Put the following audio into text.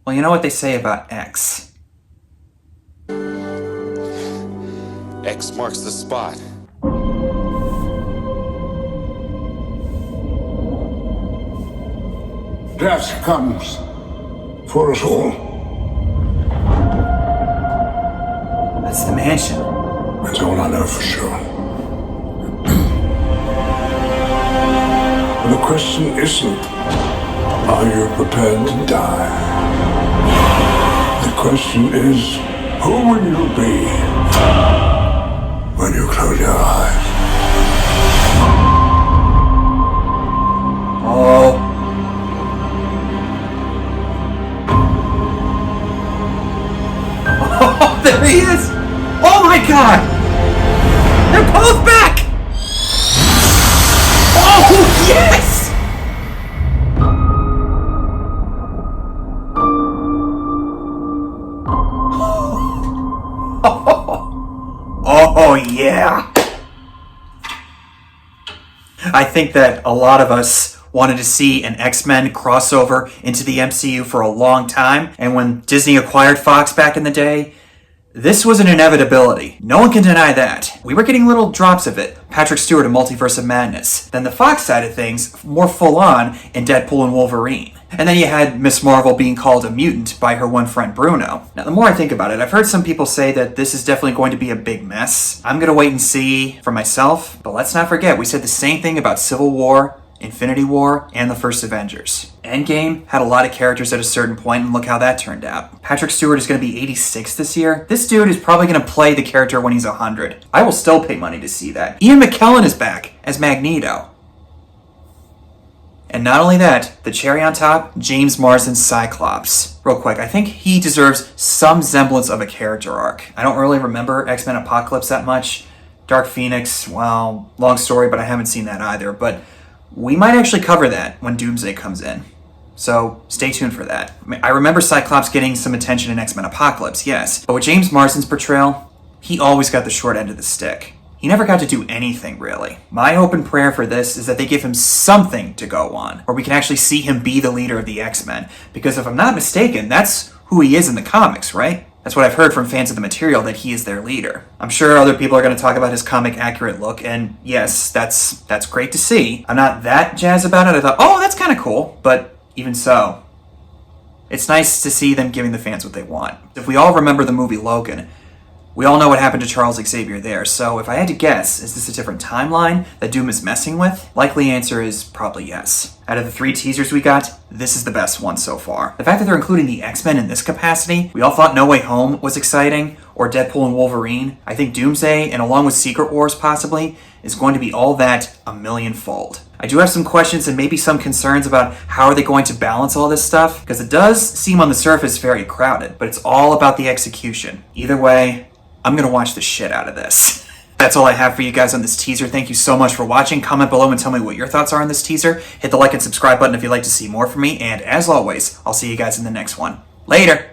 Well, you know what they say about X. X marks the spot. Death comes for us all. That's the mansion. That's all I know for sure. But the question isn't, are you prepared to die? The question is, who will you be when you close your eyes? Oh. Oh, there he is! Oh my god! They're both back! Oh, yes! Oh, yeah! I think that a lot of us wanted to see an X-Men crossover into the MCU for a long time, and when Disney acquired Fox back in the day, this was an inevitability. No one can deny that. We were getting little drops of it. Patrick Stewart in Multiverse of Madness. Then the Fox side of things, more full-on in Deadpool and Wolverine. And then you had Miss Marvel being called a mutant by her one friend Bruno. Now, the more I think about it, I've heard some people say that this is definitely going to be a big mess. I'm gonna wait and see for myself, but let's not forget, we said the same thing about Civil War, Infinity War, and the first Avengers. Endgame had a lot of characters at a certain point, and look how that turned out. Patrick Stewart is going to be 86 this year. This dude is probably going to play the character when he's 100. I will still pay money to see that. Ian McKellen is back as Magneto. And not only that, the cherry on top, James Marsden's Cyclops. Real quick, I think he deserves some semblance of a character arc. I don't really remember X-Men Apocalypse that much. Dark Phoenix, well, long story, but I haven't seen that either. But we might actually cover that when Doomsday comes in. So stay tuned for that. I remember Cyclops getting some attention in X-Men Apocalypse, yes. But with James Marsden's portrayal, he always got the short end of the stick. He never got to do anything, really. My hope and prayer for this is that they give him something to go on, where we can actually see him be the leader of the X-Men. Because if I'm not mistaken, that's who he is in the comics, right? That's what I've heard from fans of the material, that he is their leader. I'm sure other people are going to talk about his comic-accurate look, and yes, that's great to see. I'm not that jazzed about it. I thought, oh, that's kind of cool, but even so, it's nice to see them giving the fans what they want. If we all remember the movie Logan, we all know what happened to Charles Xavier there, so if I had to guess, is this a different timeline that Doom is messing with? Likely answer is probably yes. Out of the 3 teasers we got, this is the best one so far. The fact that they're including the X-Men in this capacity, we all thought No Way Home was exciting, or Deadpool and Wolverine. I think Doomsday, and along with Secret Wars possibly, is going to be all that a millionfold. I do have some questions and maybe some concerns about how are they going to balance all this stuff, because it does seem on the surface very crowded, but it's all about the execution. Either way, I'm gonna watch the shit out of this. That's all I have for you guys on this teaser. Thank you so much for watching. Comment below and tell me what your thoughts are on this teaser. Hit the like and subscribe button if you'd like to see more from me. And as always, I'll see you guys in the next one. Later!